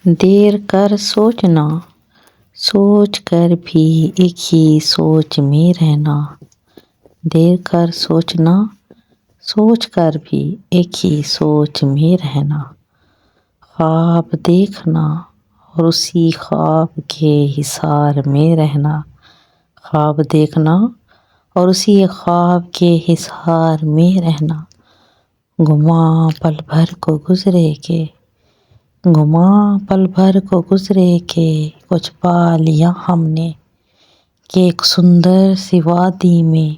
دیر کر سوچنا، سوچ کر بھی ایک ہی سوچ میں رہنا۔ دیر کر سوچنا، سوچ کر بھی ایک ہی سوچ میں رہنا۔ خواب دیکھنا اور اسی خواب کے حصار میں رہنا۔ خواب دیکھنا اور اسی خواب کے حصار میں رہنا۔ گماں پل بھر کو گزرے کے، گماں پل بھر کو گزرے کے، کچھ پا لیا ہم نے، کہ ایک سندر سی وادی میں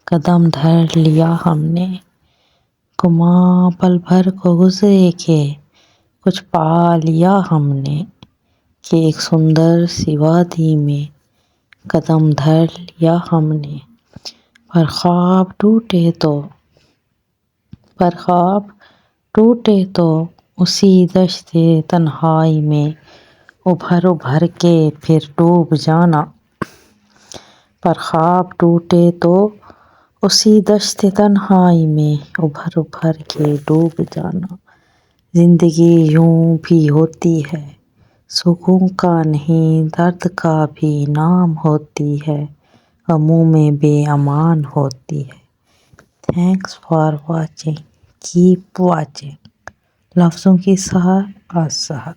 قدم دھر لیا ہم نے۔ گماں پل بھر کو گزرے کے، کچھ پا لیا ہم نے، کہ ایک سندر سی وادی میں قدم دھر لیا ہم نے۔ پر خواب ٹوٹے تو اسی دشت تنہائی میں ابھر ابھر کے پھر ڈوب جانا۔ پر خواب ٹوٹے تو اسی دشت تنہائی میں ابھر ابھر کے ڈوب جانا۔ زندگی یوں بھی ہوتی ہے، سکون کا نہیں درد کا بھی نام ہوتی ہے، غموں میں بے امان ہوتی ہے۔ Thanks for watching, keep watching. لفظوں کی سحر آج سحر۔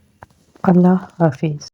اللہ حافظ۔